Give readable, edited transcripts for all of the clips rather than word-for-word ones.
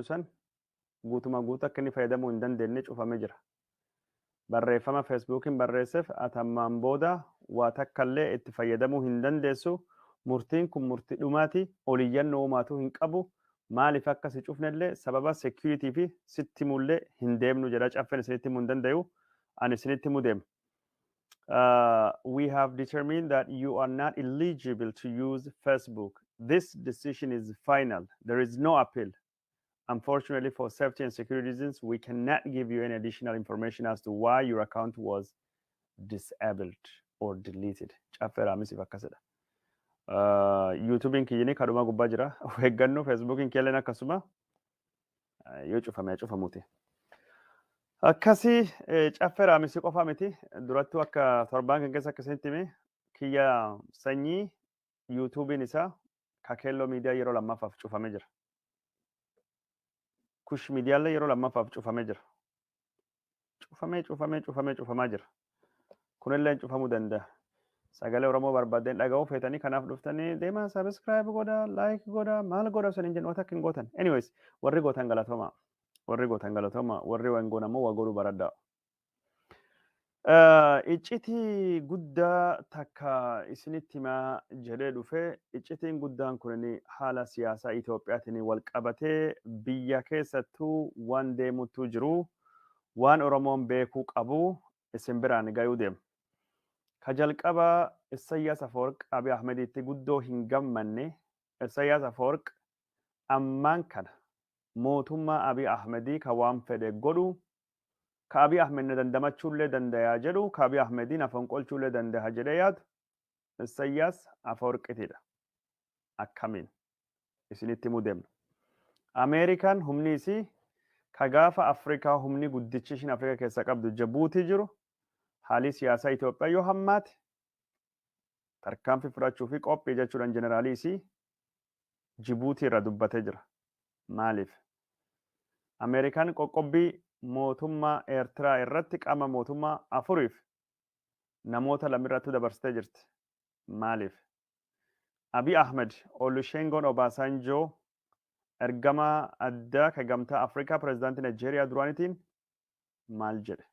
san guutuma guutuu akka inni fayyadamuu hin dandeenye cufamee jira. Barreeffama Feesbuukiin barreesseef atammaan booda waa takkallee itti fayyadamuu hin dandeessu. Murtiin kun murtii dhumaati. Oliyyannoo uumaatu hin qabu. Maaliif akkasi cufnellee sababa security fi sitti mullee hin deemnu jedha caffeen isinitti himuu hin danda'u. Ani isinitti himuu deema. We have determined that you are not eligible to use Facebook. This decision is final. There is no appeal. Unfortunately, for safety and security reasons, we cannot give you any additional information as to why your account was disabled or deleted. YouTubein kiyyini kadhuma gubbaa jira. Eeggannoo Facebookiin keelleen akkasuma yoo cufamuuti. Akkasii caffee raamisi qofa miti. Durattuu akka torbaan kan keessa akkasitti hime kiyya sanyii YouTubein isaa kakeelloo miidiyaa yeroo lammaffaaf cufamee jira. Kush miidiyaalee yeroo lammaffaaf cufamee jira. Cufamaa jira. Kunillee cufamuu danda'a. Sagalee Oromoo barbaadeen dhaga'uu feetanii kanaaf dhuftanii deemaa subscribe godhaa, like godhaa, maal godhaa osoo hin jennu wata akka hin gootan. Anyways, warri gootan galatooma. Warri waan goon ammoo waa godhuu baradhaa. Iccitii guddaa takka isinitti himaa jedhee dhufe. Iccitiin guddaan kun haala siyaasaa Itoophiyaatiin wal qabatee biyya keessattuu waan deemutu jiru, waan Oromoon beekuu qabu isin biraan gayuu deema. Ka jalqaba Isaayyaas Afwerqi Abiy Ahmeditti guddoo hin gammanne. Isaayyaas Afwerqi ammaan kana mootummaa Abiy Ahmedii ka waan fedhe godhu, ka Abiy Ahmed na dandamachuullee dandayaa jedhu, ka Abiy Ahmediin afaan qolchuullee dandayaa jedhee yaadu Isaayyaas Afwerqitidha. Akkamiin isinitti himuu deemna. Ameerikaan humni isii ka gaafa Afrikaa humni guddichi ishiin Afrikaa keessa qabdu Jibuutii jiru haalli siyaasaa Itoophiyaa yoo hammaate tarkaanfii fudhachuu fi qophii jechuudhaan jeneraalii isii Jibuutii irra dubbatee jira. Maaliif? Ameerikaan qoqqobbii mootummaa Eertiraa irratti qaama mootummaa afuriif namoota lamirratti dabarsitee jirti. Maaliif? Abiy Ahmed Olusegun Obasanjoo ergamaa addaa ka gamtaa Afrikaa pirezidaantii Nigeeriyaa duraanitiin maal jedhe?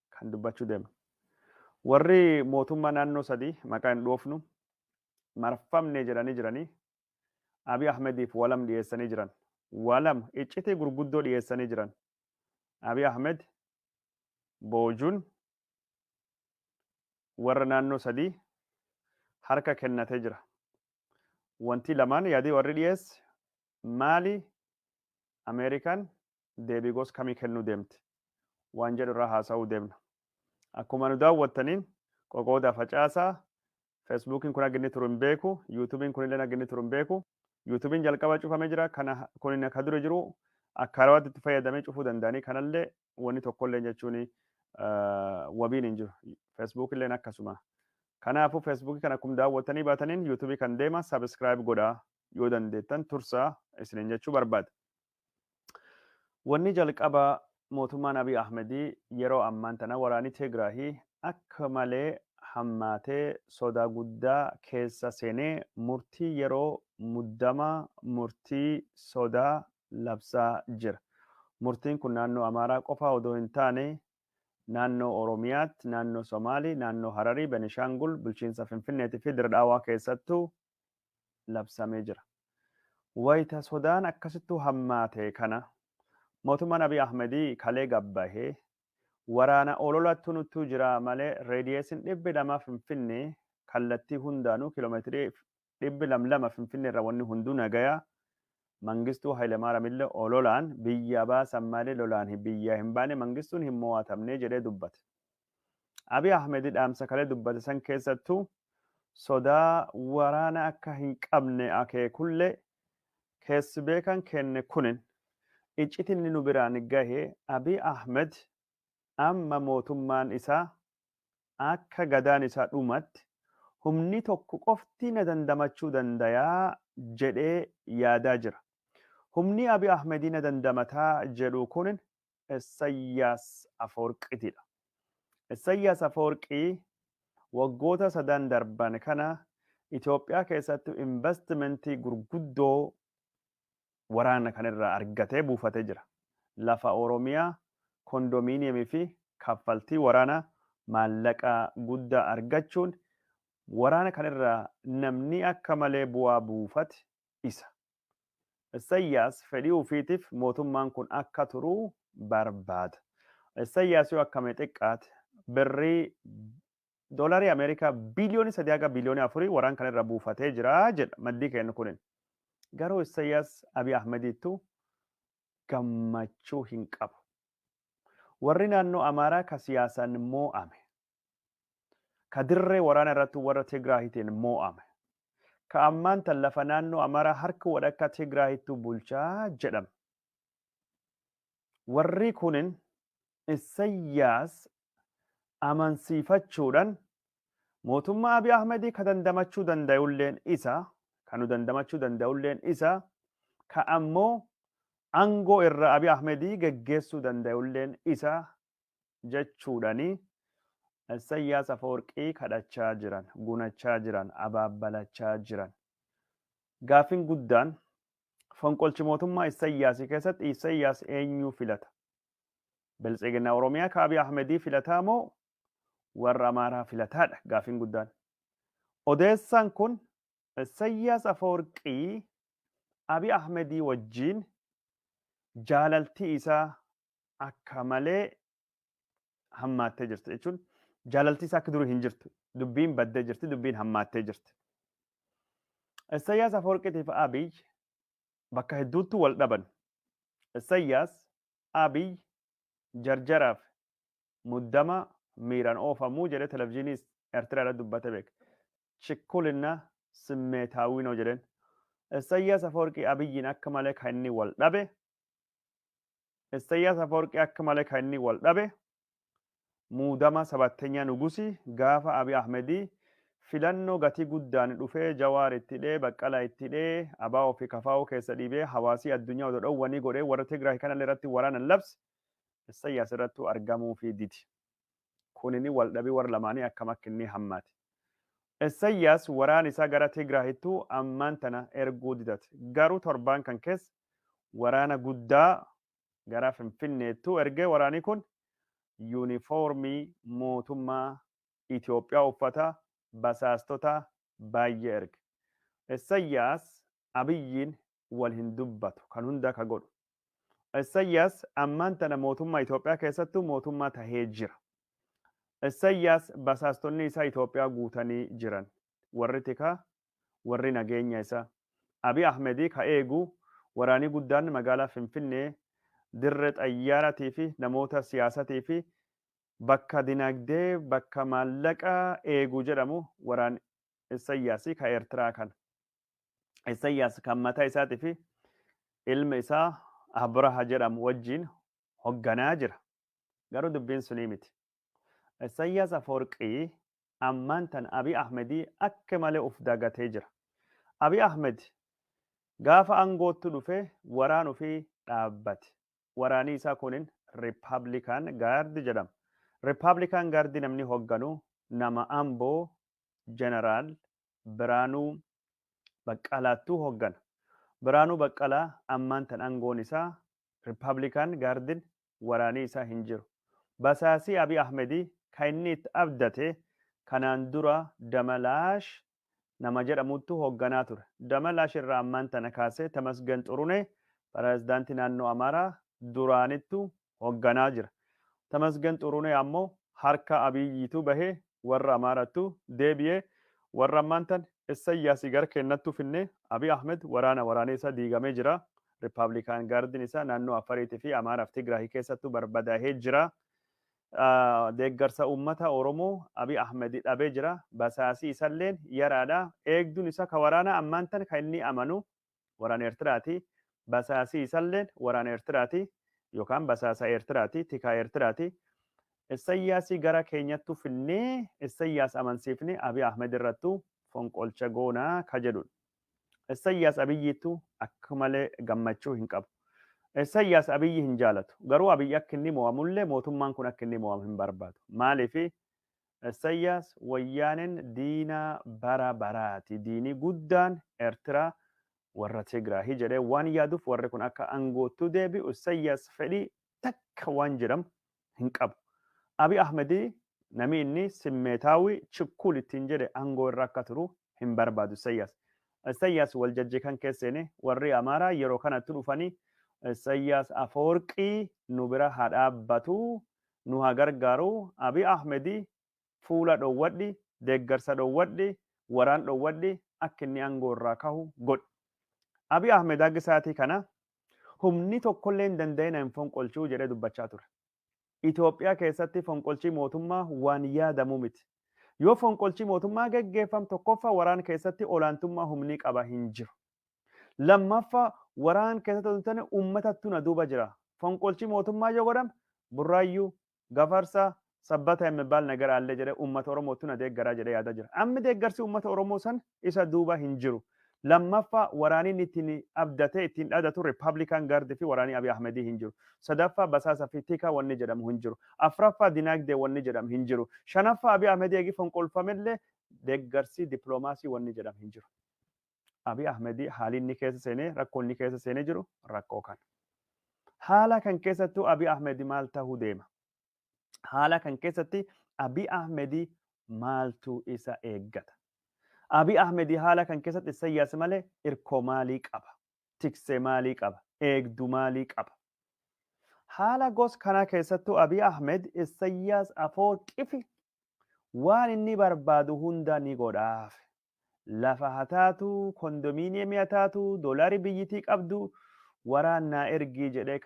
Kan dubbachuu deema. Warri mootummaa naannoo sadii maqaa hin dhoofnu marfamne jedhanii jiranii Abiy Ahmediif walam dhiyeessanii jiran. Walam iccitii gurguddoo dhiyeessanii jiran. Abiy Ahmed boojuun warra naannoo sadii harka kennatee jira. Wanti lamaan yaadii warri dhiyeesse maali? Ameerikaan deebii gosa kamii kennuu deemti? Waan jedhu irraa haasa'uu deemna. Akkuma nu daawwattaniin qoqoodaa facaasaa Feesbuukiin kun aginni turu hin beeku, YouTubein kun illee aginni turu hin beeku. YouTubein jalqaba cufamee jira, kun akka dura jiru akka harawaatti itti fayyadamee cufuu danda'anii kanallee wanni tokkollee jechuun wabiin hin jiru. Facebook illee akkasuma. Kanaafuu Facebook kan akkuma daawwattanii baataniin YouTube kan deema subscribe godhaa yoo dandeettan tursaa isiniin jechuu barbaada. Wanni jalqaba mootummaan Abiy Ahmedii yeroo ammaan tana waraanii Tigraahii akka malee hammaatee sodaa guddaa keessa seenee murtii yeroo muddamaa murtii sodaa labsaa jira. Murtiin kun naannoo Amaaraa qofa odoo hin taane naannoo Oromiyaatti, naannoo Somaalii, naannoo Hararii, Benishaangul, bulchiinsa Finfinneetii fi Dirdaawaa keessattuu labsamee jira. Wayita sodaan akkasittuu hammaate kana mootummaan Abiy Ahmedii kalee gabbahee waraana ololattu nuttuu jira malee reediyeesiin 200 Finfinnee kallattii hundaanuu kiiloomeetirii 200 Finfinnee irra wanni hunduu nagayaa Mangistuu Hayilemaariyaamillee ololaan biyya baasan malee lolaan biyya hin baane Mangistuun hin mo'atamne jedhee dubbate. Abiy Ahmed dhaamsa kalee dubbate san keessattuu sodaa waraana akka hin qabne akeekullee keessi beekan kenne kunin iccitinni nu biraan gahee Abiy Ahmed amma mootummaan isaa akka gadaan isaa dhumatti humni tokko qofti na dandamachuu dandayaa jedhee yaadaa jira. Humni Abiy Ahmedii na dandamataa jedhu kunin Isaayyaas Afwerqitidha. Isaayyaas Afwerqii waggoota sadan darban kana Itoophiyaa keessatti investimentii gurguddoo waraana kanarraa argatee buufatee jira. Lafa Oromiyaa kondominiyeemii fi kaffaltii waraanaa maallaqa guddaa argachuun waraana kanarraa namni akka malee bu'aa buufate isa. Isayyaas fedhii ofiitiif mootummaan kun akka turuu barbaada. Isayyaas yoo akkame xiqqaate birrii doolarii Ameerikaa biliyoonii 3 haga biliyoonii 4 waraan kanarra buufatee jira jedha maddii kennu kunin. Garuu Isayyaas Abiy Ahmediittu gammachuu hin qabu. Warri naannoo Amaaraa ka siyaasaan moo'ame. Ka dirree waraana irratti warra Tigraahitiin moo'ame. Ka ammaan tan lafa naannoo Amaaraa harka wadhakka Tigraahittu bulchaa jedhama. Warri kunin Isayyaas amansiifachuudhaan mootummaa Abiy Ahmedii ka dandamachuu danda'ulleen isa, kan nu dandamachuu danda'ulleen isa, ka ammoo aangoo irra Abiy Ahmedii geggeessuu danda'ulleen isa jechuudhaanii Isayyaas Afawarqii kadhachaa jiran, gunachaa jiran, abaabbalachaa jiran. Gaaffiin guddaan fonqolchi mootummaa Isayyaasii keessatti Isayyaas eenyuu filata? Biltsiginaa Oromiyaa ka Abiy Ahmedii filataa moo warra Amaaraa filataadha gaaffiin guddaan. Odeessaan kun Isayyaas Afawarqii Abiy Ahmedii wajjiin jaalaltii isaa akka malee hammaattee jirti jechuun jaalaltii isaa akka durii hin jirtu. Dubbiin baddee jirti, dubbiin hammaattee jirti. Isayyaas Afawarqiitiif Abiy bakka hedduutti wal dhaban. Isayyaas Abiy jarjaraaf muddama miiraan oofamuu jedhee televizyiinii Eertiraa irratti dubbate beeka. Chikkulinna simmeetaawwii noo jedheen. Isayyaas Afawarqii Abiyyiin akka malee kan inni wal dhabe. Isayyaas Afawarqii akka malee kan inni wal dhabe. Muudama sabattenyaa nugusii gaafa Abiy Ahmedii filannoo gatii guddaan dhufee Jawaar itti dhee, Baqqalaa itti dhee, Abaa ofii kafaa'uu keessa dhiibee hawaasii addunyaa odoo dhowwanii godhee warra Tigraay kanallee irratti waraana labse Isayyaas irrattuu argamuu fi didi. Kunini wal dhabii warra lamaanii akkam akka inni hammaate. Isayyaas waraan isaa gara Tigraahittuu ammaan tana erguu didate. Garuu torbaan kan keessa waraana guddaa gara Finfinneettuu ergee waraanii kun yuunifoormii mootummaa Itoophiyaa uffata basaastota baay'ee erge. Isayyaas Abiyyiin wal hin dubbatu kan hunda ka godhu. Isayyaas ammaan tana mootummaa Itoophiyaa keessattuu mootummaa tahee jira. Isayyaas basaastonni isaa Itoophiyaa guutanii jiran. Warri tikaa, warri nageenya isaa. Abiy Ahmedii ka eegu waraanii guddaan magaalaa Finfinnee dirree xayyaaratii fi namoota siyaasatii fi bakka dinagdee, bakka maallaqa eeguu jedhamu waraan Isayyaasii ka Eertiraa kana. Isayyaas kan mataa isaatii fi ilma isaa Abraha jedhamu wajjin hogganaa jira. Garuu dubbiin sunii miti. Isayyaas Afawarqii ammaan tan Abiy Ahmedii akka malee uf dagatee jira. Abiy Ahmed gaafa aangootti dhufee waraan ofii dhaabbate. Waraanii isaa kunin Riippablikaan Gaardi jedhama. Riippablikaan Gaardi namni hogganu nama Amboo Jeneraal Biraanuu Baqqalaattuu hoggana. Biraanuu Baqqalaa ammaan tan aangoon isaa Riippablikaan Gaardin waraanii isaa hin jiru. Basaasii Abiy Ahmedii kan inni itti abdate kanaan dura Damalaash nama jedhamuttu hoogganaa ture. Damalaash irraa ammaan tana kaasee Tamasgen Xurunee pirezidaantii naannoo Amaaraa duraanittu hoogganaa jira. Tamasgen Xurunee ammoo harka Abiyyiitu bahee warra Amaarattu deebi'ee warra ammaan tan Isayyaasii gara kennattu finne Abiy Ahmed waraanee isaa diigamee jira. Riippablikaan Gaardin isaa naannoo Afariitii fi Amaaraaf Tigraahii keessattuu barbadaa'ee jira. Deeggarsa uummata Oromoo Abiy Ahmedii dhabee jira. Basaasii isalleen yaraadha. Eegduun isa ka waraana ammaan tan kan inni amanu waraana Eertiraati. Basaasii isalleen waraana Eertiraati yookaan basaasa Eertiraati, tikaa Eertiraati. Isayyaasii gara keenyattu finnee Isayyaas amansiifne Abiy Ahmed irrattu fonqolcha goonaa ka jedhudha. Isayyaas Abiyyiittu akka malee gammachuu hin qabu. Isayyaas Abiyyi hin jaalatu. Garuu Abiyyi akka inni mo'amullee mootummaan kun akka inni mo'amu hin barbaadu. Maaliifi Isayyaas wayyaaneen diina bara baraati. Diinii guddaan Eertiraa warra Tigraahii jedhee waan yaaduuf warri kun akka aangootti deebi'u Isaayyaas fedhii takka waan jedhamu hin qabu. Abiy Ahmedii namni inni simmeetaawii chikkul ittiin jedhe aangoo irra akka turu hin barbaadu Isaayyaas. Isaayyaas wal jajjii kan keesseene warri Amaaraa yeroo kanatti dhufanii Isaayyaas Afoorqii nu bira haa dhaabbatu nu haa gargaaru Abiy Ahmedii fuula dhoowwadhi deeggarsa dhoowwadhi waraan dhoowwadhi akka inni aangoo irraa kahu godhi. Abiy Ahmed akka isaatii kana humni tokkollee hin danda'in hin fonqolchuu jedhee dubbachaa ture. Itoophiyaa keessatti fonqolchii mootummaa waan yaadamu miti. Yoo fonqolchii mootummaa geggeeffamu tokkoffaa waraan keessatti olaantummaa humnii qaba hin jiru. Lammaffaa waraan keessatti uummatattu na duuba jira. Fonqolchii mootummaa yoo godhame Burraayyuu, Gafarsaa, Sabbata የሚባል ነገር አለ jedhee uummata Oromootu na deeggaraa jedhee yaadaa jira. Amma deeggarsi uummata Oromoo san isa duuba hin jiru. Lammaffaa waraaniin ittiin abdatee ittiin dhaadatu Rippaabilikaan Gaardii fi waraanii Abiy Ahmedii hin jiru. Sadaffaa basaasaa fi tiikaa wanni jedhamu hin jiru. Afuraffaa dinaagdee wanni jedhamu hin jiru. Shanaffaa Abiy Ahmedii eegi fonqolfamellee deeggarsi dippiloomaasii wanni jedhamu hin jiru. Abiy Ahmedii haalli inni keessa seenee rakkoo inni keessa seenee jiru rakkoo kana. Haala kan keessattuu Abiy Ahmedii maal ta'uu deema? Haala kan keessatti Abiy Ahmedii maaltu isa eeggata? Abiy Ahmedii haala kan keessatti Isaayyaas malee irkoo maalii qaba? Tiksee maalii qaba? Eegduu maalii qaba? Haala gos kana keessattuu Abiy Ahmed Isaayyaas Afoorqiif waan inni barbaadu hunda ni godhaaf. Lafa haa taatu, kondominiyeemii haa taatu, doolaarii biyyittii qabdu waraannaa ergii jedhee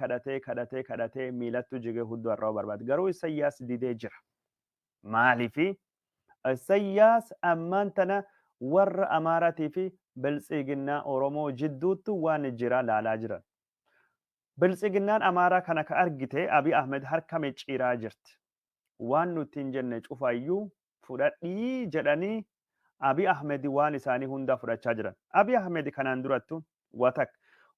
kadhatee miilattu jigee hudduu har'aa barbaada. Garuu Isaayyaas didee jira. Maaliifi Isaayyaas ammaan tana warra Amaaraatii fi Biltsiginnaa Oromoo jidduutti waan jira laalaa jiran. Biltsiginnaan Amaaraa kana ka argite Abiy Ahmed harka micciiraa jirti. Waan nuti hin jenne cufaayyuu fudhadhii jedhanii Abiy Ahmed waan isaanii hunda fudhachaa jiran. Abiy Ahmed kanaan durattu watak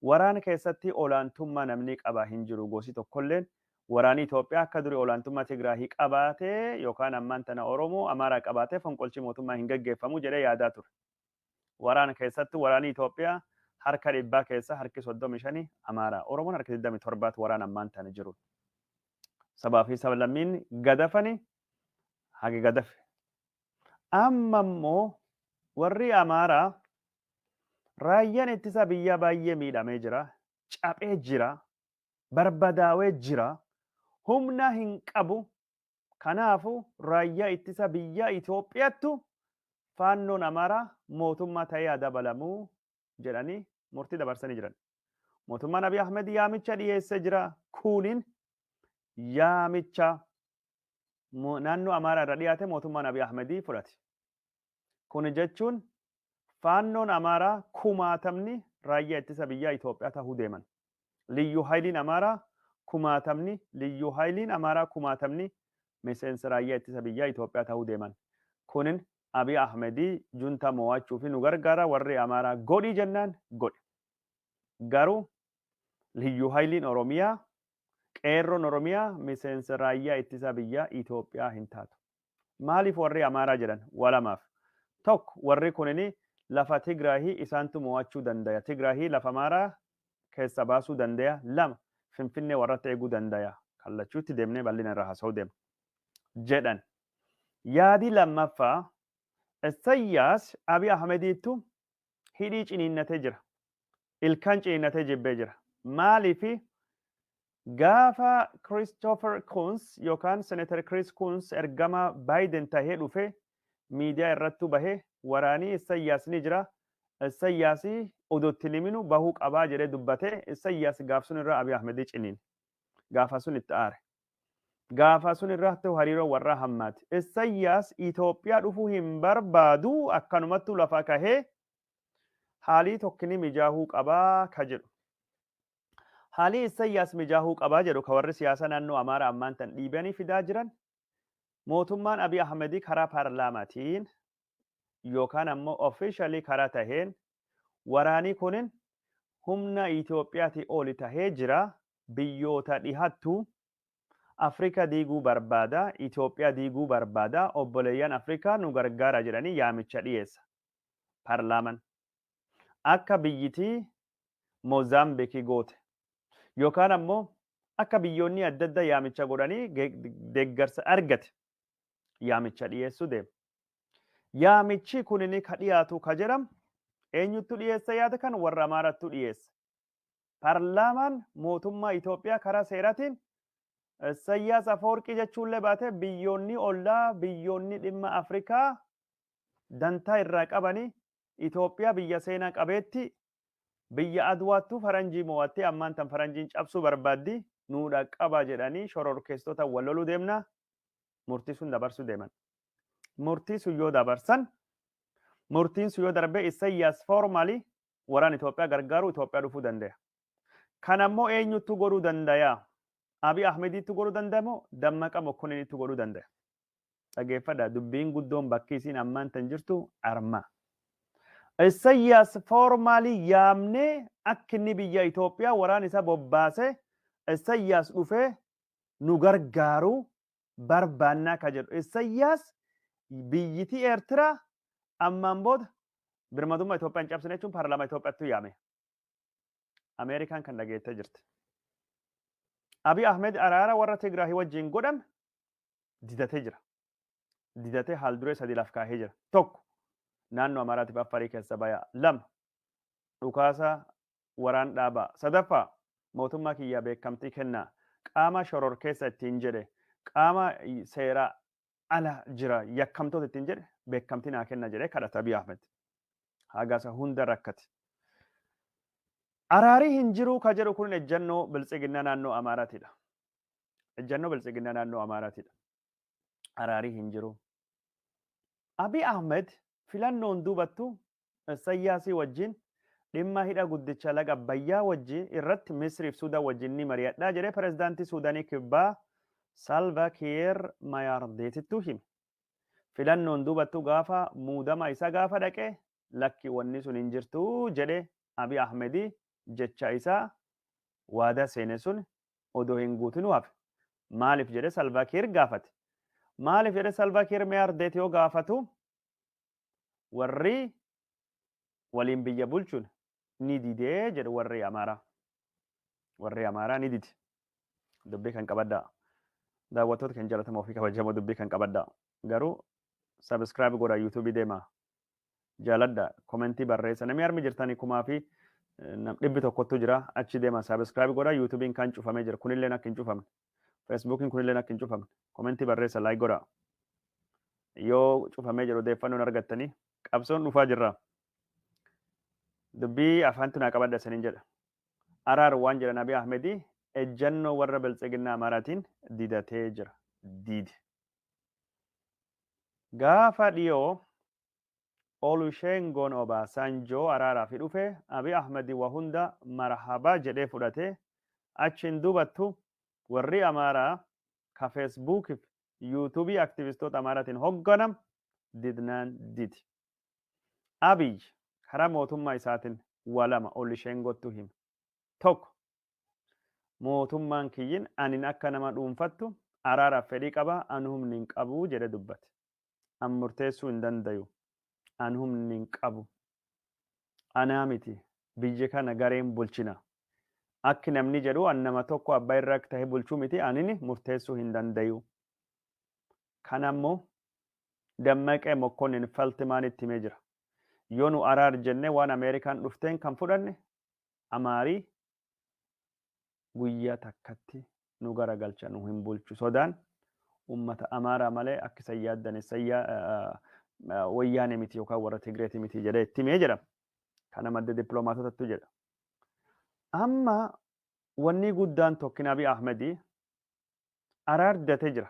waraana keessatti olaantummaa namni qabaa hin jiru gosi tokkolleen waraanii Itoophiyaa akka durii olaantummaa Tigraahii qabaatee yookaan ammaan tana Oromoo Amaaraa qabaatee fonqolchii mootummaa hin gaggeeffamu jedhee yaadaa ture. Waraana keessatti waraanii Itoophiyaa harka 100 keessa harki 35 Amaaraa Oromoon harki 27 waraana ammaan tana jiru. Sabaa fi sablammiin gadafani hagi gadafe. Amma immoo warri Amaaraa raayyaan ittisa biyyaa baay'ee miidhamee jira, caphee jira, barbadaawee jira, humna hin qabu. Kanaafuu raayyaa ittisa biyyaa Itoophiyaattu faannoon Amaaraa mootummaa ta'ee dabalamuu jedhanii murtii dabarsanii jiran. Mootummaan Abiy Ahmed yaamicha dhiyeessee jira. Kunin yaamicha naannoo Amaaraa irra dhiyaate mootummaan Abiy Ahmedii fudhate. Kun jechuun faannoon Amaaraa kumaatamni raayyaa ittisa biyyaa Itoophiyaa ta'uu deeman. Liyyuu Haayiliin Amaaraa kumaatamni, Liyyuu Haayiliin Amaaraa kumaatamni miseensa raayyaa ittisa biyyaa Itoophiyaa ta'uu deeman. Kunin Abiy Ahmedii junta mo'achuu fi nu gargaara warri Amaaraa godhi jennaan godhe. Garuu Liyyuu Haayiliin Oromiyaa, qeerroon Oromiyaa miseensa raayyaa ittisa biyyaa Itoophiyaa hin taatu. Maaliif warri Amaaraa jedhan? Walamaaf. Tokko warri kunini lafa Tigraahii isaantu mo'achuu danda'a. Tigraahii lafa Amaaraa keessa baasuu danda'a. Lama Finfinnee warratti eeguu danda'a. Kallachuutti deemnee bal'ina irraa haasa'uu deema. Jedhan. Yaadi lammaffaa Isaayyaas Abiy Ahmediittu hidhii ciniinnatee jira. Ilkaan ciniinnatee jibbee jira. Maaliifi gaafa Christopher Coons yookaan Senator Chris Coons ergama Biden tahee dhufe miidiyaa irrattu bahee waraanii Isaayyaas ni jira. Isaayyaas odotti liminu bahuu qabaa jedhee dubbatee Isaayyaas gaaf sun irraa Abiy Ahmedii ciniin. Gaafa sun itti aare. Gaafa sun irratti hariiroo warra hammaati. Isaayyaas Itoophiyaa dhufuu hin barbaadu akkanumattuu lafa kahee haalii tokkini mijaahuu qabaa ka jedhu. Haalii Isaayyaas mijaahuu qabaa jedhu ka warri siyaasa naannoo Amaaraa ammaan tan dhiibanii fidaa jiran mootummaan Abiy Ahmedii karaa paarlaamaatiin yookaan ammoo officially karaa taheen waraanii kunin humna Itoophiyaatii oli tahee jira. Biyyoota dhihattu Afrika diiguu barbaada, Itoophiyaa diiguu barbaada, obboleeyyan Afrikaa nu gargaara jedhanii yaamicha dhiyeessa. Paarlaaman. akka biyyitii Moozaambiikii goote yookaan ammoo akka biyyoonni adda addaa yaamicha godhanii deeggarsa argate yaamicha dhiyeessuu deema. Yaamichi kunini ka dhiyaatu ka jedhamu eenyuttu dhiyeessa yaada kan warra Amaarattu dhiyeessa. Paarlaamaan mootummaa Itoophiyaa karaa seeraatiin Isaayyaas Afeworqii jechuullee baate biyyoonni ollaa biyyoonni dhimma Afrikaa dantaa irraa qabanii Itoophiyaa biyya seenaa qabeetti biyya Adwaattuu faranjii mo'attee ammaan tan faranjiin cabsuu barbaaddi nuudha qaba jedhanii shororkeessitoota wal loluu deemna murtii sun dabarsuu deeman. Murtii sun yoo dabarsan murtiin sun yoo darbe Isaayyaas foormaalii waraan Itoophiyaa gargaaru Itoophiyaa dhufuu danda'a. Kan ammoo eenyuttu godhuu danda'a? Abiy Ahmediitu godhuu danda'a moo Dammaqa Mokkonniniitu godhuu danda'a? Dhageeffadhaa dubbiin guddoon bakki isiin ammaan tan jirtu arma. Isaayyaas foormaalii yaamnee akka inni biyya Itoophiyaa waraan isa bobbaase Isaayyaas dhufee nu gargaaru barbaannaa ka jedhu. Isaayyaas biyyitii Eertiraa ammaan booda birmadummaa Itoophiyaan cabsine jechuun paarlaamaa Itoophiyaattu yaame. Ameerikaan kan dhageettee jirti. Abiy Ahmed araara warra Tigraahii wajjin godhame didatee jira. Didatee haal duree sadii laf kaahee jira. Tokko naannoo Amaaraatiif Affarii keessa bayaa. Lama dhukaasa waraan dhaabaa. Sadaffaa mootummaa kiyyaa beekamtii kennaa. Qaama shoror keessa ittiin jedhe qaama seeraa ala jira yakkamtoota ittiin jedhe beekamtii naa kenna jedhee kadhata Abiy Ahmed. Hagaasa hunda rakkate. Araari hin jiru ka jedhu kun ejjannoo biltsiginnaa naannoo Amaaraatidha. Ejjannoo biltsiginnaa naannoo Amaaraatidha. Araari hin jiru. Abiy Ahmed filannoon duubattu Isaayyaasii wajjin dhimma hidha guddicha laga Abbayyaa wajjin irratti Misriif Suudaan wajjin ni mari'adhaa jedhee pirezidaantii Suudaanii kibbaa Salva Kiir Mayardeetittu hime. Filannoon duubattu gaafa muudama isa gaafa dhaqee lakki wanni sun hin jirtu jedhee Abiy Ahmedii jecha isaa waada seene sun odoo hin guutin hafe. Maaliif jedhee Salva Kiir gaafate. Maaliif jedhee Salva Kiir Mayardeet yoo gaafatu warri waliin biyya bulchuun ni didee jedhu warri Amaaraa. Warri Amaaraa ni didi. Dubbii kan qabaddaa. Daawwattoota kan jaalatamoo fi kabajamoo dubbii kan qabaddaa. Garuu subscribe godhaa YouTube deemaa. Jaaladha komentii barreessa. Namni armi jirtanii kumaa fi dhibbi tokkottu jira achi deemaa subscribe godhaa YouTubein kan cufamee jira. Kunillee akka hin cufamne. Facebookin kunillee akka hin cufamne. Komentii barreessa like godhaa. Yoo cufamee jiru odeeffannoon argattanii qabsoon dhufaa jirra. Dubbii afaantu naa qabadha saniin jedha. Araar waan jedhan Abiy Ahmedii ejjannoo warra biltsiginnaa Amaaraatiin didatee jira. Diide. Gaafa dhiyoo Olusegun Obasanjoo araaraa dhufe Abiy Ahmedii waa hunda marhabaa jedhee fudhatee achiin duubattu warri Amaaraa ka Feesbuukii fi yuutuubii aktivistoota Amaaraatiin hoogganam didnaan didi. Abiy karaa mootummaa isaatiin walama Olusegunitti hime. Tokko mootummaan kiyyin anin akka nama dhuunfattu araaraaf fedhii qaba an humni hin qabu jedhe dubbate. An murteessuu hin dandayu. An humni hin qabu. Anaa miti biyya kana gareen bulchina. Akki namni jedhu an nama tokko abbaa irraa ta'e bulchuu miti anini murteessuu hin dandayu. Kan ammoo Dammaqee Mokkonnin faltimaanitti himee jira. Yoo nu araar jenne waan Ameerikaan dhufteen kan fudhanne Amaarii guyyaa takkatti nu garagalcha nu hin bulchu sodaan ummata Amaaraa malee akka isaan yaaddan wayyaane miti yookaan warra Tigreeti miti jedhee itti himee jedha. Kana madda dippiloomaatotatti jedha. Amma wanni guddaan tokkin Abiy Ahmedii araar didatee jira.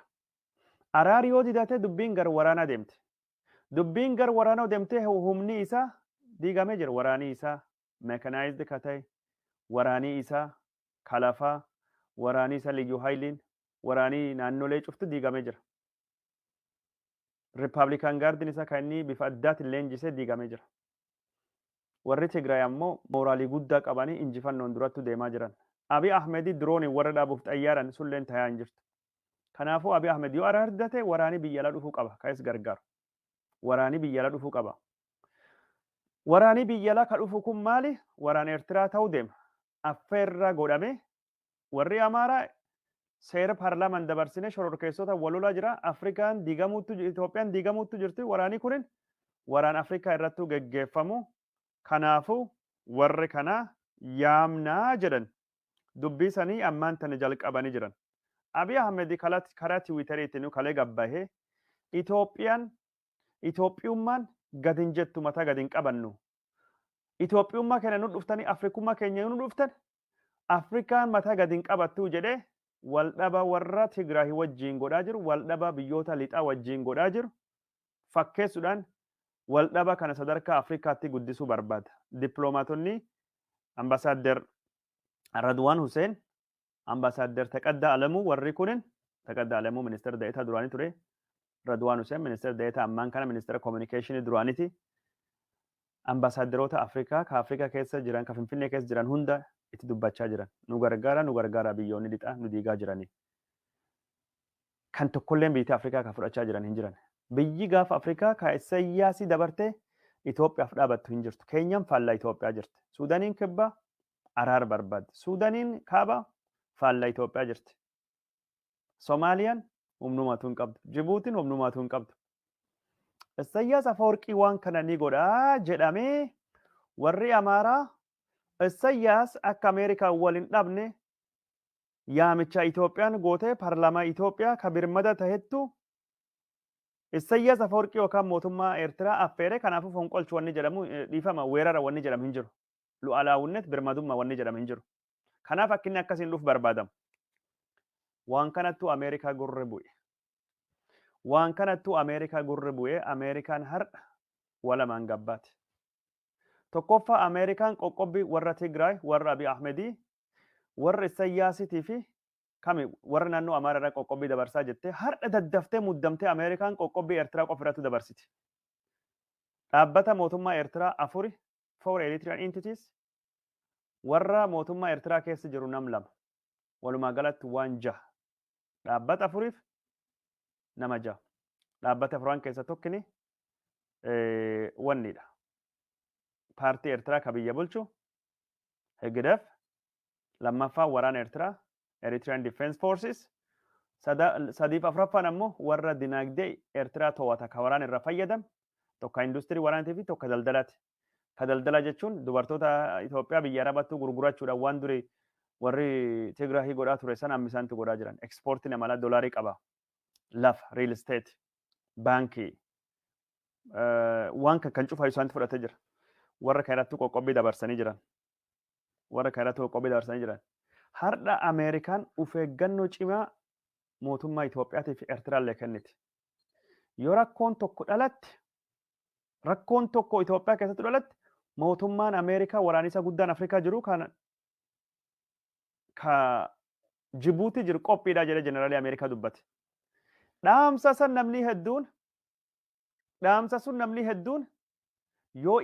Araar yoo didate dubbiin gar waraanaa deemte. Dubbiin gar waraanaa deemte humni isaa diigamee jira. Waraanii isaa meekanaayizdi ka ta'e waraanii isaa kalafaa waraanii isaa liyyuu haayiliin waraanii naannolee cuftu diigamee jira. Rippaabilikaan gaardiin isaa kan inni bifa addaatiin leenjisee diigamee jira. Warri Tigraay ammoo mooraalii guddaa qabanii injifannoon durattu deemaa jiran. Abiy Ahmedii diroonii warra dhaabuuf xayyaaran sulleen tayaa hin jirtu. Kanaafuu Abiy Ahmed yoo araar didate waraanii biyya ala dhufuu qaba. Ka'es gargaaru. Waraanii biyya ala dhufuu qaba. Waraanii biyya alaa ka dhufu kun maali? Waraana Eertiraa ta'uu deema. Affeerra godhame warri Amaaraa seera paarlaamaan dabarsine shororkeessota wal lolaa jira. Afrikaan diigamuutu Itoophiyaan diigamuutu jirti. Waraanii kunin waraan Afrikaa irrattuu geggeeffamu. Kanaafuu warri kanaa yaamnaa jedhan dubbii sanii ammaan tana jalqabanii jiran. Abiy Ahmed karaa tiwiiteriitiin kalee gabbahee Itoophiyummaan gadi hin jettu mataa gadi hin qabannu. Itoophiyummaa keenya nu dhuftanii Afrikummaa keenya nu dhuftan Afrikaan mataa gadi hin qabattuu jedhee waldhaba warra Tigraahii wajjiin godhaa jiru, waldhaba biyyoota lixaa wajjiin godhaa jiru fakkeessuudhaan waldhaba kana sadarkaa Afrikaatti guddisuu barbaada. Dippiloomaatonni ambasaaddar Radwaan Hussein, ambasaaddar Taqaddaa Alamuu warri kunin Taqaddaa Alamuu ministeera deetaa duraanii ture. Radwaan Hussein ministeera deetaa ammaan kana ministeera kominikeeshinii duraaniiti. Ambasaaderoota Afrikaa ka Afrikaa keessa jiran ka Finfinnee keessa jiran hunda itti dubbachaa jiran. Nu gargaara biyyoonni lixaa nu diigaa jiranii. Kan tokkolleen biyya Afrikaa ka fudhachaa jiran hin jiran. Biyyi gaafa Afrikaa ka Isaayyaasii dabartee Itoophiyaaf dhaabattu hin jirtu. Keenyaan faallaa Itoophiyaa jirti. Suudaaniin kibbaa araara barbaaddi. Suudaaniin kaabaa faallaa Itoophiyaa jirti. Soomaaliyaan humnumaatu hin qabdu. Jibuutiin humnumaatu hin qabdu. Isaayyaas Afawarqii waan kana ni godhaa jedhamee warri Amaaraa Isaayyaas akka Ameerikaa wal hin dhabne yaamicha Itoophiyaan gootee paarlaamaa Itoophiyaa ka birmada tahettu Isaayyaas Afawarqii yookaan mootummaa Eertiraa affeeree kanaafuu fonqolchu wanni jedhamu dhiifama weerara wanni jedhamu hin jiru. Lu'alaawunnet birmadummaa wanni jedhamu hin jiru. Kanaaf akka inni akkasiin dhufu barbaadamu. Waan kanattuu Ameerikaa gurre bu'e. Waan kanattuu Ameerikaa gurre bu'ee Ameerikaan har'a walamaan gabbaati. Tokkoffaa Ameerikaan qoqqobbii warra Tigraay, warra Abiy Ahmedii, warra Isaayyaasiitii fi warra naannoo Amaaraa irraa qoqqobbii dabarsaa jettee har'a daddaftee muddamtee Ameerikaan qoqqobbii Eertiraa qofa irratti dabarsiti. Dhaabbata mootummaa Eertiraa afuri four Eritrean entities warra mootummaa Eertiraa keessa jiru nam lama. Walumaa galatti waan 6. Dhaabbata afuriif nama 6. Dhaabbata afuran keessa tokkini wannidha. Paartii Eertiraa ka biyya bulchu Hegedef, lammaffaa waraana Eertiraa Eritrean Defense Forces, sadiif afuraffaan ammoo warra dinagdee Eertiraa to'ata ka waraana irra fayyadam, tokko industirii waraanaatii fi tokko daldalaati. Ka daldala jechuun dubartoota Itoophiyaa biyya Arabattuu gurgurachuudhaan waan durii warri Tigraahii godhaa ture sana ammisaantu godhaa jiran. Ekspoortiin amala doolaarii qaba. Lafa, real estate, baankii, waan kan cufaa isaanitti fudhatee jira. Warra kanatti qoqqobbii dabarsanii jiran. Har'a Ameerikaan of eeggannoo cimaa mootummaa Itoophiyaatii fi Eertiraallee kenniti. Yoo rakkoon tokko Itoophiyaa keessatti dhalatte mootummaan Ameerikaa waraanisa guddaan Afrikaa jiru ka Jibuutii jiru qophiidha jedhee jeneraalii Ameerikaa dubbate. Dhaamsa sun namni hedduun yoo